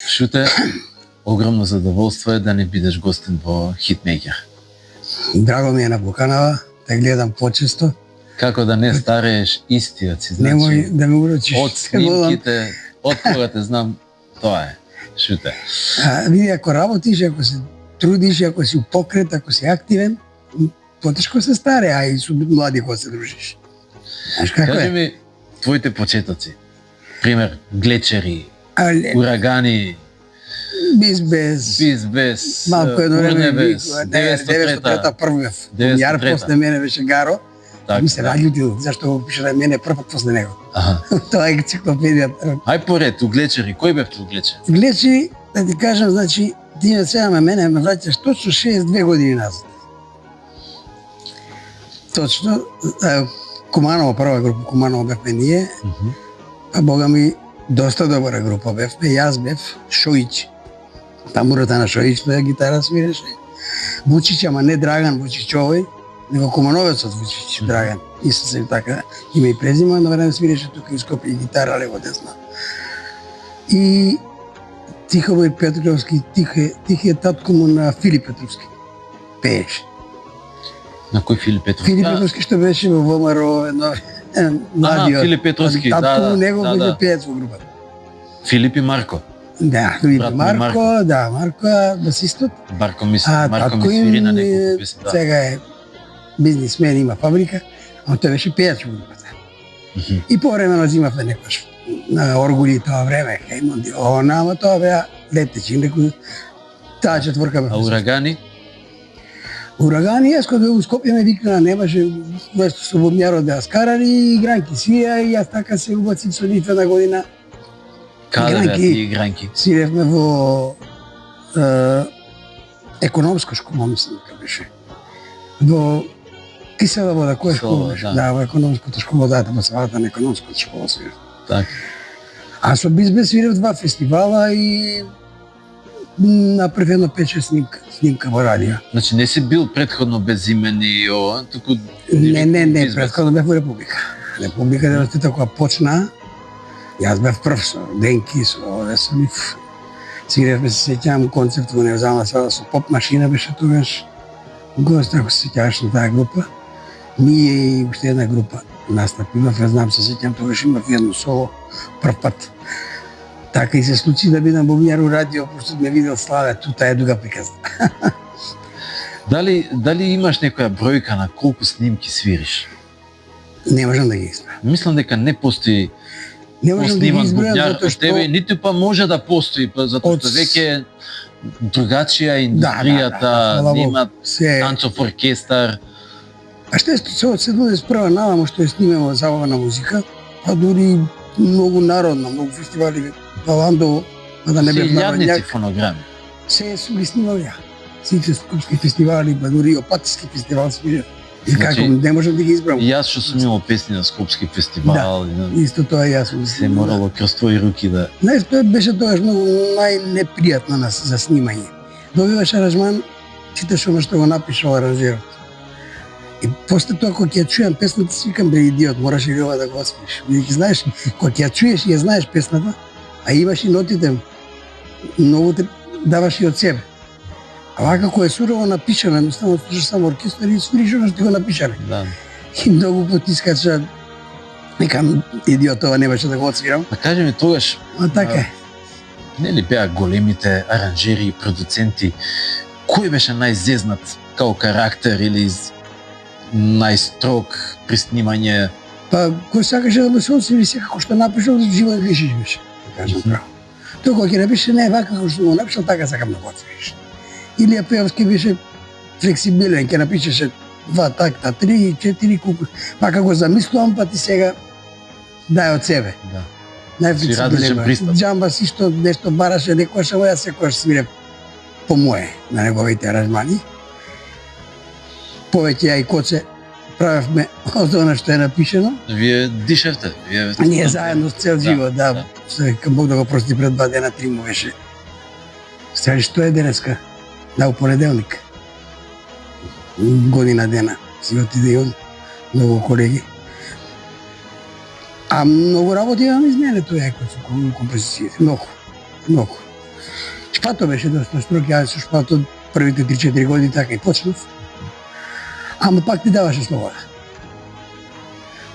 Шуте, огромно задоволство е да не бидеш гостин во Хитмејкер. Драго ми е на поканава, те гледам почесто. Како да не старееш истиот си, значи. Немој да ме урочиш. Од снимките, од кога те знам, тоа е. Шуте. Види, ако работиш, ако се трудиш, ако си у покрет, ако си активен, потешко се старе, а и со млади кога се дружиш. Знаеш како Кажи ми твоите почетоци. Пример, глечери, урагани, Бизбес, малку едно време Урнебес, 903-та прв бев. Јар после мене беше Гаро. Ми се наљутил зашто го пише на мене прв пат после него. Тоа е енциклопедија. Ај поред, углечери, кој бевте углечери? Глечери, да ти кажам, значи, ти ме сега на мене ме враќаш точно 62 години назад. Точно, Куманово, прва група Куманово бевме ние, а бога ми, доста добра група бевме, јас бев Шоиќ. Тамурата на Шоиќ, тоја гитара свиреше. Вучич, ама не Драган Вучич овој, него Кумановецот Вучич, Драган. Исто се така, име и презиме, едно време свиреше тука и Скопје гитара лево десна. И Тихомир Петровски, тихи е татко му на Филип Петровски. Пееше. На кој Филип Петровски? Филип Петровски што беше во ВМРО, едно младиот. Филип Петровски, татко му него беше пеец во групата. Филип и Марко. Да, Марко, да, Марко е басистот. Марко ми свири на неколку песни. Сега е бизнисмен, има фабрика, а тој беше пеец во групата. И повремено зимавме некош на Оргули тоа време, Хеймонди, ама тоа беа летечи, некој таа четворка бе. А урагани? Урагани, јас кога бев у Скопје ме викна, немаше место со бубњарот да ја скарари, игранки свија и јас така се убацив со нив една година. Каде беа тие игранки? Свиревме во економска школа, мислам дека беше. Во Кисела вода, која школа беше? Да, во економската школа, да, во самата на економската школа свирев. Така. А со Бизбес свирев 2 фестивала и направив едно 5-6 снимка во радио. Значи не си бил предходно безимен и ова, туку... Не, предходно бев во Република. Република 90-та кога почна, јас бев прв со Денки, со Весолив. Свиревме, се сеќавам концерт во Невзална сала со поп машина беше тогаш. Гост, ако се сеќаваш на таа група. Ние и уште една група настапивав, не знам, се сеќавам, тогаш имав едно соло, прв пат. Така и се случи да бидам бубњар у радио, пошто ме видел Славе, тута е дуга приказна. Дали имаш некоја бројка на колку снимки свириш? Не можам да ги избројам. Мислам дека не постои Не можам да ги избројам затоа што тебе, ниту па може да постои, затоа што веќе другачија индустријата, нема танцов оркестар. А што е од 71 навамо што е снимено забавна музика, па дури многу народна, многу фестивали, Паландово, па да не бев народњак. Фонограми. Се сум ги снимал ја. Сите скопски фестивали, па дури Опатиски фестивал свирев. И како, не можам да ги избрам. И јас што сум имал песни на Скопски фестивал. Да, исто тоа и јас сум. Се морало крз твои руки да... Знаеш, тоа беше тогаш многу најнепријатно за снимање. Добиваш аранжман, читаш оно што го напишал аранжерот. И после тоа, кога ќе ја чујам песната, си викам, бе, идиот, мораш и ова да го осмиш. Бидејќи знаеш, кога ќе ја чуеш и ја знаеш песната, а имаш и нотите, многу те даваш и од себе. А вака кој е сурово напишано, едноставно слушаш само оркестар и свириш оно што го напишале. Да. И многу пати искача, викам, идиот, ова не беше да го отсвирам. А кажи ми тогаш, А така е. нели беа големите аранжери и продуценти, кој беше најзезнат као карактер или најстрог при снимање? Па, кој сакаше да му се освири секако што напишал, Живан Глишич беше, да кажам право. Тој кога ќе напише, не, вака како што го напишал, така сакам да го отсвириш. Илија Пеовски беше флексибилен, ќе напишеше 2 такта, 3, 4 куку. Вака го замислувам, па ти сега дај од себе. Да. Најфлексибилен. Джамбас исто нешто бараше некојаш, ама јас секојаш свирев по мое на неговите аранжмани. Повеќе ја и Коце правевме од она што е напишено. Вие дишевте? Ние заедно цел живот, да. Кај Бог да го прости, пред 2 дена, 3 му беше. Сега што е денеска? Да, у понеделник. Година дена. Си отиде и он. Многу колеги. А многу работи имам из мене тој кој со композициите. Многу. Шпато беше доста строг, ја со Шпато првите 3-4 години така и почнав. Ама пак ти даваше слобода.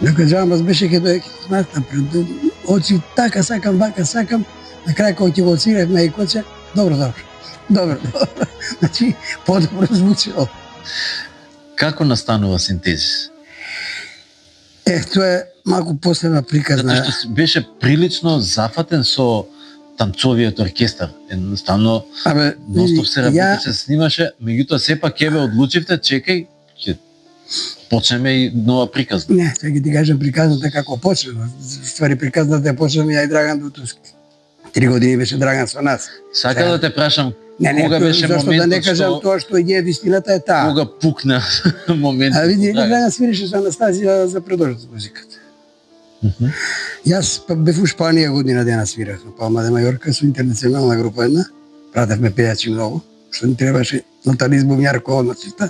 Дека Джамбас беше ке дојде напред, очи така сакам, вака сакам, на крај кога ќе го оциревме и коце, добро. Значи, подобро звучало. Како настанува синтезис? Тоа е малку последна приказна. Затоа што беше прилично зафатен со танцовиот оркестар. Едноставно, ностоп се работеше, се снимаше, меѓутоа сепак ќе одлучивте, чекај, ќе почнеме и нова приказна. Не, сега ти кажам приказната како почнеме. Ствари приказната ја почнеме ја и Драган Дутовски. 3 години беше Драган со нас. Сака да те прашам, не, кога беше зашто моментот да не кажам тоа што е вистината е таа. Кога пукна моментот? А види, Драган свиреше со Анастазија за продолжат музиката. Јас бев у Шпанија година дена свирах на Палма де Мајорка со интернационална група една. Пратевме пејачи многу, што ни требаше Натали Бумјарко одночита.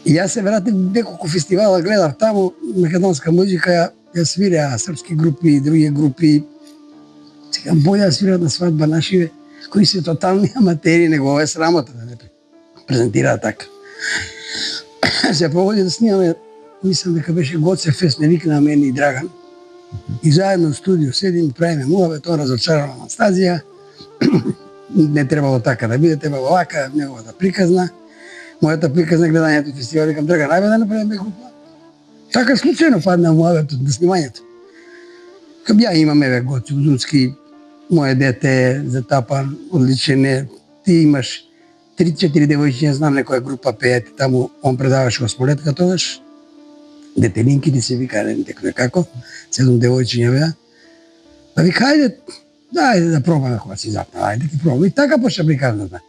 И јас се вратив неколку фестивала, гледав таму македонска музика, ја свиреа српски групи и други групи. Сега боље да свират на свадба нашиве, кои се тотални аматери, него ова е срамота да не презентираат така. Се погоди да снимаме, мислам дека беше Гоце Фест, не викна мене и Драган. И заедно в студио седим, правиме муавет, тоа разочарана Анастазија. Не требало така да биде, требало вака, неговата приказна. Мојата приказна гледањето фестивал, викам Драган, ајде да направиме група. Така случајно падна муаветот на снимањето. Каб ја имаме Гоце Узунски, моје дете затапан, одличен е. Ти имаш 3-4 девојчиња, знам некоја група пејати таму, он предаваше во Смолетка тогаш. Детелинки ти се вика, некако, 7 девојчиња беа. Па вика, ајде да пробаме кога си запнал, ајде да пробаме. И така почна приказната.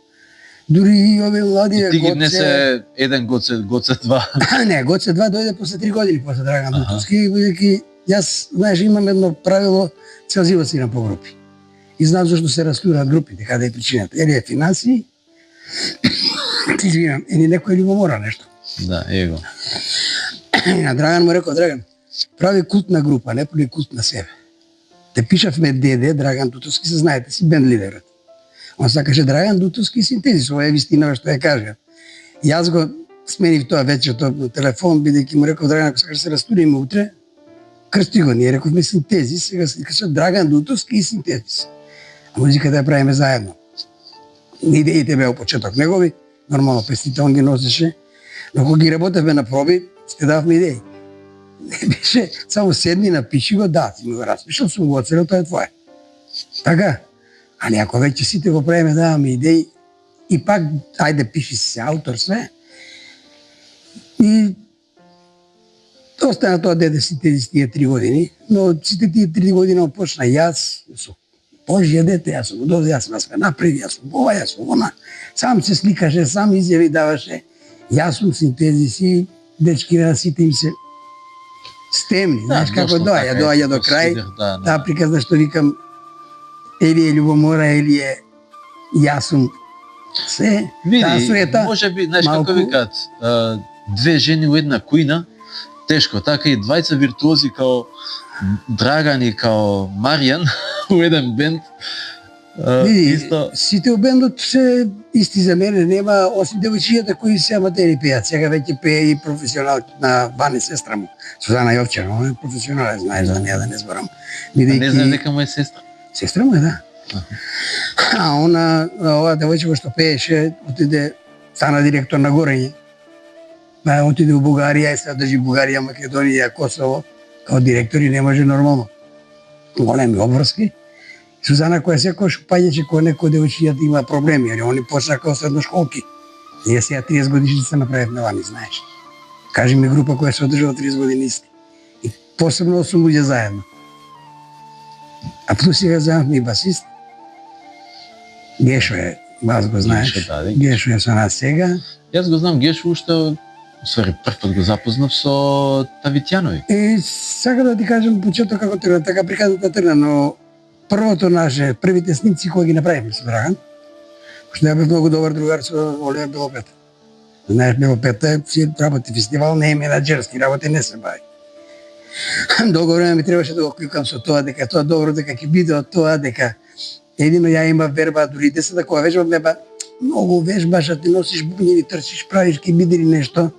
Дури и овие млади Гоце... Ти ги внесе еден Гоце 2? Не, Гоце 2 дојде после 3 години, после Драган Дутовски, бидејќи јас, знаеш, имам едно правило, цел живот свирам по групи. И знам зашто се растураат групите, каде е причината. Или е финансии, ти извинам, или некој љубомора нешто. Да, его. На Драган му рекол, Драган, прави култна група, не прави култ на себе. Те пишавме Деде, Драган Дутовски, се знаете, си бенд лидерот. Он сакаше Драган Дутовски синтезис, ова е вистина што ја кажа. Јас го сменив тоа вечерто на телефон, бидејќи му рекол, Драган, ако сакаш се растуриме утре, крсти го, ние рековме синтезис, сега се кажа Драган Дутовски и синтезис. А музиката ја правиме заедно. Идеите беа почеток негови, нормално песните он ги носеше, но кога ги работевме на проби, сте дававме идеи. Не беше само седни, напиши го, да, си ми го распишал, сум го оцелил, тоа е твое. Така, али ако веќе сите го правиме, даваме идеи, и пак, ајде, пиши се автор, све, и остана тоа деде сите тие 3 години, но сите тие 3 години почна јас, со Божје дете, јас сум го дозе, јас сме напред, јас сум ова, јас сум она, сам се сликаше, сам изјави даваше, јас сум синтезис и дечките на сите им се стемни, знаеш како доаѓа до крај, таа приказна што викам, или е љубомора, или е јас сум се, таа суета. Може би, знаеш како викаат, две жени у една кујна, тешко, така и двајца виртуози као Драган и као Маријан у еден бенд. Види, сите у бендот се исти за мене, нема, осим девојчињата кои се аматери пеат, сега веќе пее и професионал на Ване сестра му, Сузана Јовчева, он е професионален, знаеш, да не зборам. Не знам дека му е сестра. Сестра му е, да. А она, ова девојчева што пееше, отиде, стана директор на Горење, отиде у Бугарија и се држи Бугарија, Македонија, Косово, као директор и не може нормално. Големи обврски. Сузана која секојаш паѓаше кој некој девојчињата има проблеми, али они почна као средношколки. Ние сега 30 годишница направивме вани, знаеш. Кажи ми група која се одржала 30 години исти. И посебно 8 луѓе заедно. А плюс сега заедно и басист. Гешо е, вас го знаеш. Гешо е со нас сега. Јас го знам Гешо уште, свари прв пат го запознав со Тавитјанови. И сакам да ти кажам почеток како тргна, така приказната тргна, но првото наше, првите снимци кои ги направивме со Драган, што ја бев многу добар другар со Олеја Белопета. Знаеш, Белопета си работи фестивал, не е менаџерски, работи не се бави. Долго време ми требаше да го кликам со тоа, дека тоа добро, дека ќе биде од тоа, дека Едино ја има верба, дури децата кога вежбат беба, многу вежбаш, а ти носиш бубњеви, трчиш, правиш кибидери нешто.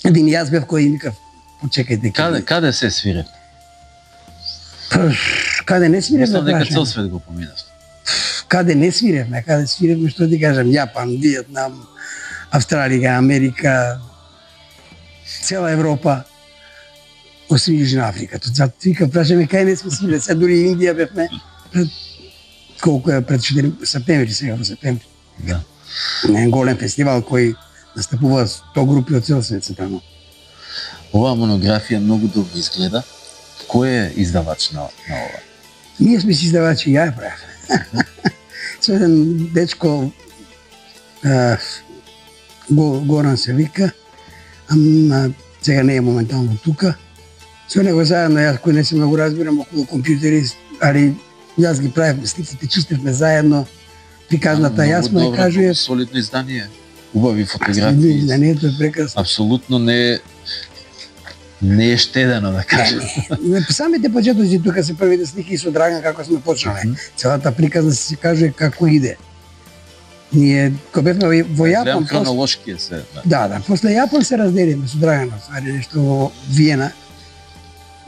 Един јас бев кој им викав, почекајте. Каде се свирев? Каде не свиревме? Мислам дека цел свет го поминав. Каде не свиревме, што ти кажам, Јапан, Виетнам, Австралија, Америка, цела Европа, освен Јужна Африка. Затоа вика, прашаме кај не сме свирили, сега дури Индија бевме пред 4 септември, сега во септември. Да. Не голем фестивал кој настапува 100 групи од цел свет се таму. Оваа монографија многу добро изгледа. Кој е издавач на ова? Ние сме си издавачи, ја ја правев. Со еден дечко, Горан се вика, сега не е моментално тука. Со него заедно, јас кој не се многу разбирам околу компјутери, али јас ги правевме сликите, чистевме заедно, приказната, јас му ја кажујев. Солидно издание, убави фотографии. Изданието е прекрасно. Апсолутно не е штедено, да кажем. Самите почетоци тука се првите слики со Драган како сме почнале. Целата приказна се кажува како иде. Ние кога бевме во Јапон, гледам хронолошки се. Да, после Јапон се разделиме со Драган, ствари нешто во Виена.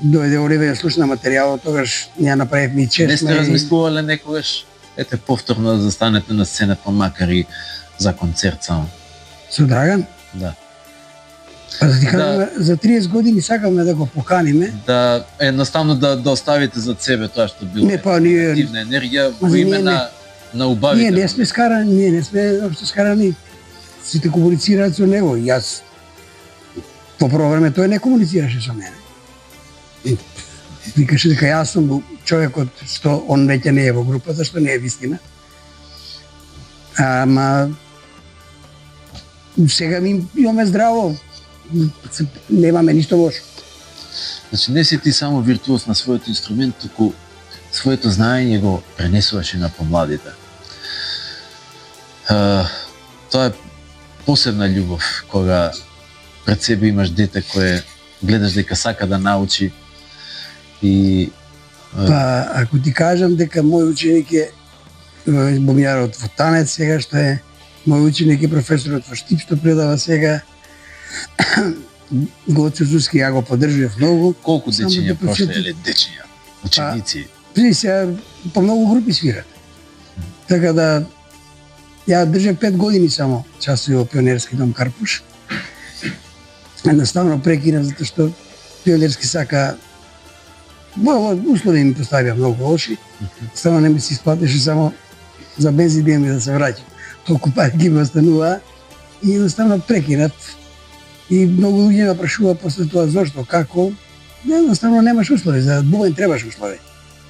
Дојде Оливер да слушна материјалот, тогаш ние направивме и чест. Не сте размислувале некогаш, повторно да застанете на сцената, макар и за концерт само? Со Драган? Да. Па да ти кажам, за 30 години сакаме да го поканиме. Да, едноставно да оставите зад себе тоа што било негативна енергија во име на убавите. Ние не сме скарани, ние не сме општо скарани. Сите комуницираат со него. Јас по прво време тој не комуницираше со мене. Викаше дека јас сум човекот што он веќе не е во групата, што не е вистина. Ама сега ми имаме здраво, немаме ништо лошо. Значи не си ти само виртуоз на својот инструмент, туку своето знаење го пренесуваш и на помладите. Тоа е посебна љубов кога пред себе имаш дете кое гледаш дека сака да научи и Па ако ти кажам дека мој ученик е бумјарот во Танец сега, што е мој ученик е професорот во Штип што предава сега, Гоце Зуски, ја го поддржував многу. Колку дечиња прошли, или дечиња, ученици? Сега по многу групи свират. Така да ја држав 5 години само часови во Пионерски дом Карпуш. Едноставно прекинав затоа што Пионерски сака услови ми поставија многу лоши. Само не ми се исплатеше само за бензин да се враќам. Толку пари ги ми останува и едноставно прекинат. И многу луѓе ме прашува после тоа зошто, како. Едноставно немаш услови, за бубен требаш услови.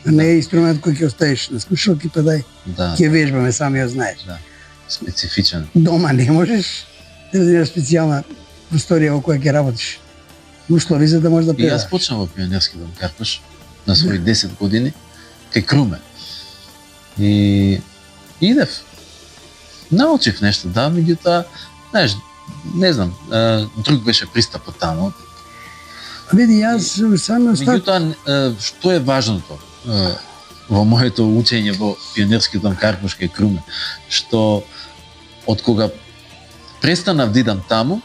Не е инструмент кој ќе оставиш на слушалки, па дај, ќе вежбаме, сами ја знаеш. Да, специфичен. Дома не можеш, треба да имаш специјална просторија во која ќе работиш. Услови за да можеш да предаваш. И јас почнав во Пионерски дом Карпуш на своји 10 години, кај Круме. И идев. Научив нешто, да, меѓутоа, знаеш, не знам, друг беше пристапот таму. Види, јас само меѓутоа, што е важното во моето учење во Пионерски дом Карпуш кај Круме, што од кога престанав да идам таму,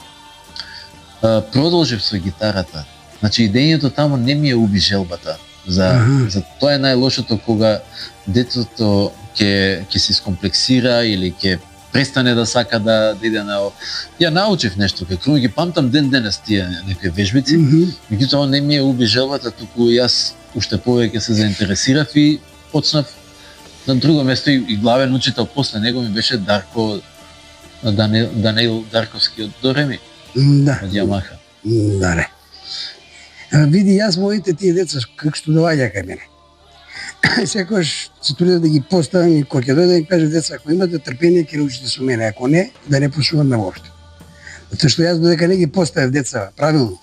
продолжив со гитарата. Значи, идењето таму не ми ја уби желбата. За тоа е најлошото кога детето ќе се искомплексира или ќе престане да сака да иде на... Ја научив нешто кај Круме, ги памтам ден-денес тие некои вежбици, меѓутоа не ми ја уби желбата, туку јас уште повеќе се заинтересирав и почнав на друго место и главен учител после него ми беше Даниел Дарковски од Дореми, од Јамаха. Да, не. Види, јас моите тие деца, како што доаѓа кај мене. Секогаш се трудев да ги поставам и кога ќе дојде да им кажа деца, ако имате трпение, ќе научите со мене, ако не, да не почнуваме воопшто. Затоа што јас додека не ги поставев деца правилно,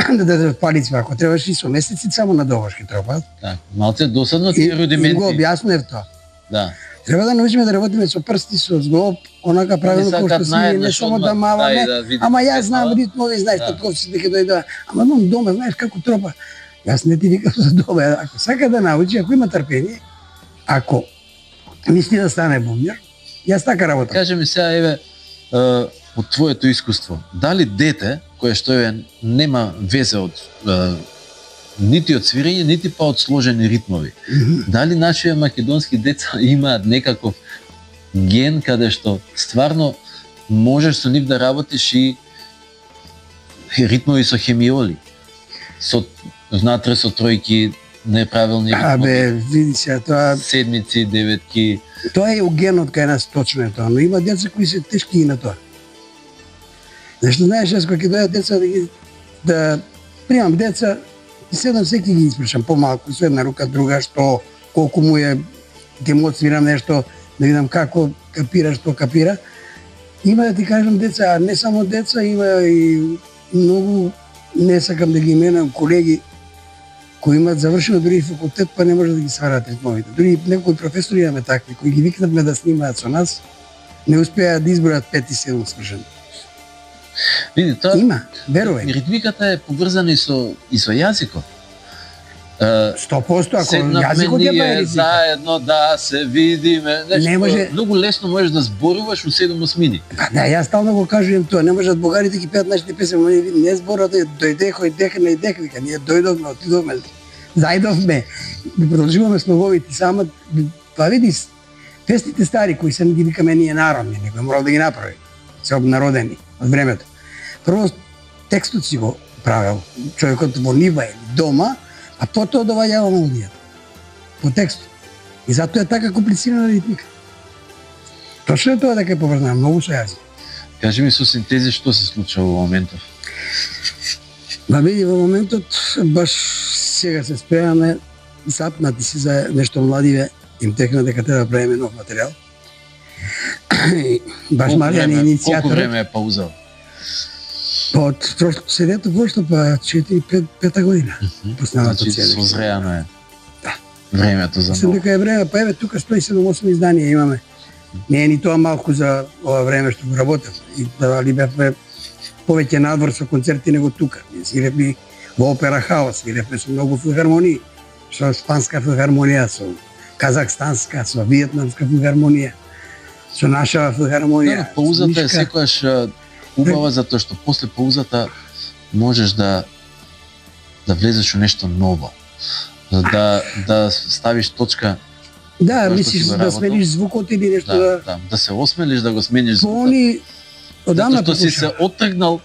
да дадат палици, ако требаш и со месеци само на довошки требаат. Да, малце досадно тие рудименти. И го објаснев тоа. Да. Треба да научиме да работиме со прсти, со зглоб, онака правилно како што си, не само да маваме, ама јас знам ритмови, знаеш, татковци дека дојде, ама имам дома, знаеш како тропа. Јас не ти викам за дома, ако сака да научи, ако има трпение, ако мисли да стане бубњар. Јас така работам. Кажи ми сега, еве, од твоето искуство, дали дете кое што нема везе од нити од свирење, нити па од сложени ритмови, дали нашите македонски деца имаат некаков ген каде што стварно можеш со нив да работиш и ритмови со хемиоли, со внатре со тројки, неправилни ритмови, види се, тоа седмици, деветки. Тоа е у генот кај нас, точно е тоа, но има деца кои се тешки и на тоа. Зашто знаеш, јас кога ќе дојдат деца да примам деца, и седам секи ги испрашам помалку, со една рука, друга, што, колку му е, ќе му отсвирам нешто, да видам како капира, што капира. Има, да ти кажам, деца, а не само деца, има и многу, не сакам да ги именувам, колеги кои имаат завршено дури и факултет, па не може да ги сварат ритмовите. Дури некои професори имаме такви, кои ги викнавме да снимаат со нас, не успеаат да избројат 5 и 7 свршено. Види, тоа има, верувај. Ритмиката е поврзана и со јазикот. 100%, ако јазикот е ние заедно да се видиме, не може... многу лесно можеш да зборуваш у 7/8. Да, јас стално го кажувам тоа, не можат богарите ги пеат нашите песни, не зборат, дојдеха, идеха, вика, ние дојдовме, отидовме, зајдовме, продолжуваме слоговите, само, па види, песните стари, кои се ги викаме ние народни, некој морал да ги направи, се обнародени од времето. Прво, текстот си го правил, човекот во нива или дома, а потоа доваѓава мелодијата по текстот. И затоа е така комплицирана ритмика. Точно е тоа дека е поврзана многу со јазик. Кажи ми со синтези што се случува во моментов? Ба види, во моментот баш сега се спремаме, запнати си за нешто младиве, им текна дека треба да правиме нов материјал. Баш Марјан е иницијатор. Колку време е пауза? Од прошлото седето пошто па 4-5 година. Поснавато значи, седето. созреано е. Да. Времето за Мислам дека е време, па еве тука 107-8 изданија имаме. Не е ни тоа малку за ова време што го работам. И дали бевме повеќе надвор со концерти него тука. Ние свиревме во Опера Хаус, свиревме со многу филхармонии, со Испанска филхармонија, со Казахстанска, со Виетнамска филхармонија, со наша филхармонија. Да, паузата е секогаш убава затоа што после паузата можеш да влезеш во нешто ново. Да ставиш точка. Да, мислиш да смениш звукот или нешто да се осмелиш да го смениш звукот. Они одамна што си се оттргнал,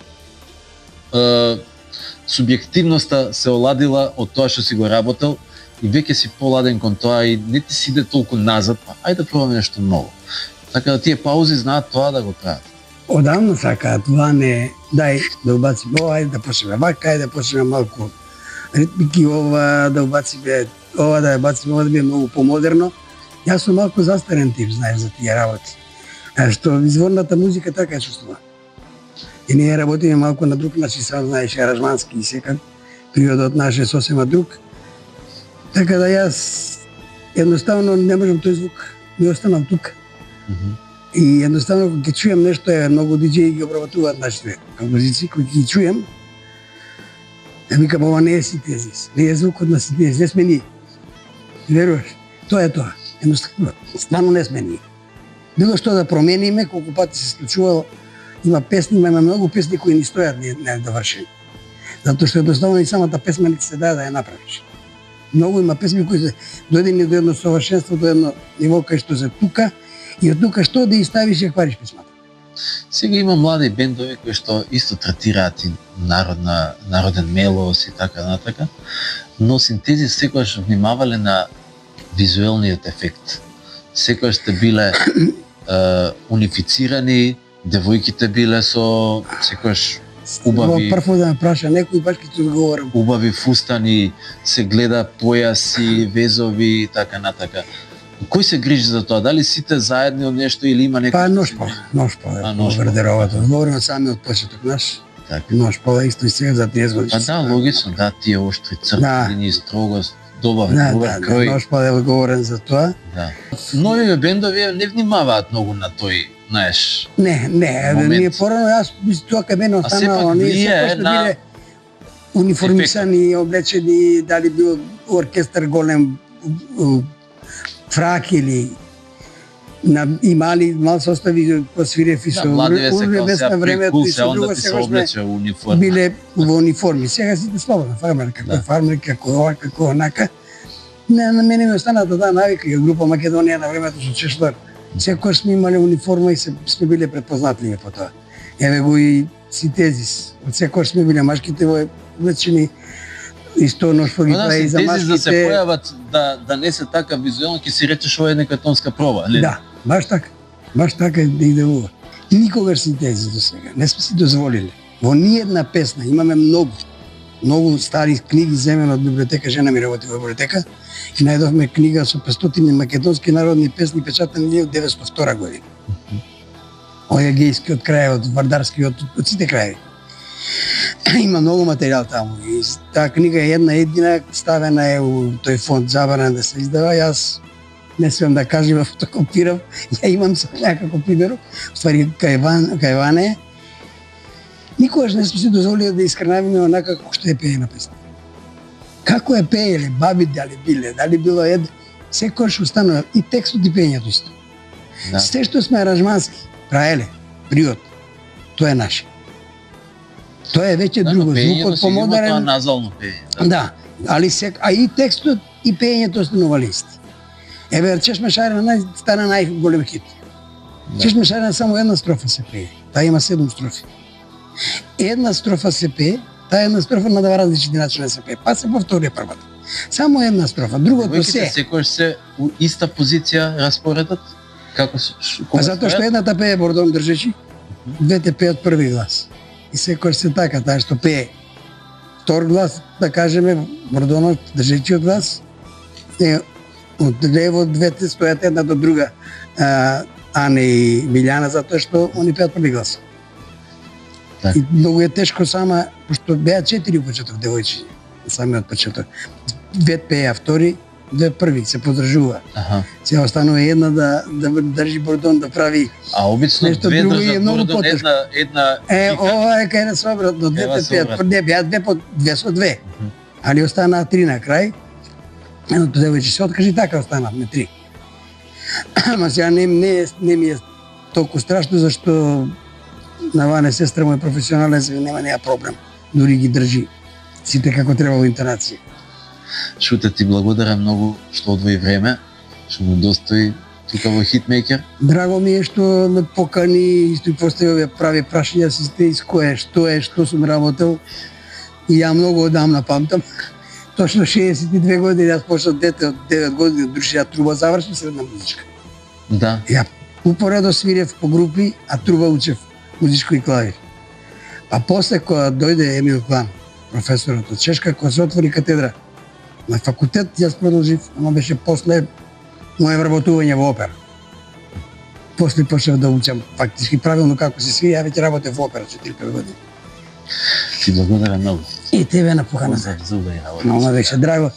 субјективноста се оладила од тоа што си го работел и веќе си поладен кон тоа и не ти си иде толку назад, па ајде да пробаме нешто ново. Така да тие паузи знаат тоа да го прават. Одамна сакаат, това не дај да убациме ова, ајде да почнеме вака, ајде да почнеме малку ритмики, ова да убациме, ова да ја бациме, ова да биде многу помодерно. Јас сум малку застарен тип, знаеш, за тие работи. Што изворната музика така е чувствува. И ние работиме малку на друг начин, сам знаеш, аранжмански и секак. Периодот наш е сосема друг. Така да јас едноставно не можам тој звук, ми останам тука. И едноставно кога ќе чујам нешто, многу диџеи ги обработуваат нашите композиции, кои ги чујам, викам, ова не е синтезис, не е звукот на синтезис, не сме ние. Веруваш? Тоа е тоа. Едноставно, стварно не сме ние. Било што да промениме, колку пати се случувало, има песни, има многу песни кои ни стојат недовршени. Затоа што едноставно и самата песма не се дае да ја направиш. Многу има песни кои се дојдени до едно совршенство, до едно ниво кај што се тука, и од тука што да ја ставиш и ја хвариш песмата. Сега има млади бендови кои што исто третираат и народен мелос и така натака, но синтези секогаш внимавале на визуелниот ефект. Секогаш сте биле унифицирани, девојките биле со секогаш убави. Прво да ме праша некој, баш ќе ти одговорам. Убави фустани, се гледа појаси, везови и така натака. Кој се грижи за тоа? Дали сите заедно од нешто или има некој? Па Ношпола, гардеробата. Говориме сами од почеток наш. Така. Ношпола исто и сега за 30 години. Па да, логично, да, тие оштри цртини, строгост, добар крој. Ношпола е говорен за тоа. Да. Новите бендови не внимаваат многу на тој, знаеш. Не, ние порано јас мислам тоа кај мене останало, ние секој што биле униформисани, облечени, дали бил оркестар голем, фрак или и мал состави свирев и со Урбе на времето и со друго сега сме биле во униформи. Сега сите слободно, фармер, како ова, како онака. На мене ми остана таа навика, група Македонија на времето со Чешлар. Секој сме имале униформа и сме биле препознатливи по тоа. Еве го и Синтезис. Од секој сме биле машките во облечени исто ноштво ги прави за машките. Да се појават да не се така визуелно, ќе си речеш ова е нека тонска проба, нели? Да, баш така. Баш така да идеува. Никогаш Синтезис до сега не сме си дозволиле. Во ниедна песна имаме многу стари книги земени од библиотека, жена ми работи во библиотека и најдовме книга со 500 македонски народни песни печатани од 1902 година. Ој егејски од крајот, вардарски од сите краји. Има многу материјал таму и таа книга е една едина, ставена е у тој фонд, забранен да се издава. Јас не смеам да кажам, фотокопирам, ја имам со некако примерот, ствари кај никогаш не сме си дозволили да искрнавиме онака како што е пеена песна. Како е пееле, баби дали биле, дали било секојаш останува и текстот и пеењето исто. Да. Се што сме аранжмански, праеле, приот, тоа е наше. Тоа е веќе друго, звукот помодерен. Тоа назално пеење. Да, али и текстот и пеењето останувале исти. Еве, Чешме Шарена стана најголем хит. Чешме Шарена само една строфа се пее, таа има 7 строфи. Една строфа се пее, таа една строфа на два различни начини се пее, па се повтори првата. Само една строфа, другото се. Секојаш се у иста позиција распоредот? Како затоа што едната пее бордон држечи, двете пеат први глас. И секојаш се така, таа што пее втор глас, да кажеме, бордонот држечиот глас, од лево двете стојат една до друга, Ане и Билјана, затоа што они пеат први глас. И многу е тешко сама, пошто беа 4 почеток девојчиња, самиот почеток. Две пеа втори, две први, се подржува. Сега останува една да држи бордон, да прави обично две држат бордон, една ова е кај нас обратно, двете пеат, не беа две со две. Али останаа 3 на крај, едното девојче се откажи, така останавме 3. Ама сега не ми е толку страшно, зашто на Ване сестра му е професионален, се нема неа проблем. Дури ги држи сите како треба во интонација. Шуте, ти благодарам многу што одвои време, што му достои тука во Хитмејкер. Драго ми е што ме покани и што и постави овие прави прашања, си сте из кое, што сум работел. И ја многу одамна памтам. Точно 62 години, јас почнав дете од 9 години, дружи, ја труба завршив средна музичка. Да. Ја упоредо свирев по групи, а труба учев музичко и клавир. А после кога дојде Емил Клан, професорот од Чешка, кога се отвори катедра на факултет, јас продолжив, ама беше после моје вработување во опера. После почнав да учам фактички правилно како се свири, ја веќе работев во опера 4-5 години. Ти благодарам многу. И тебе на покана. За убави работа. Много беше драго.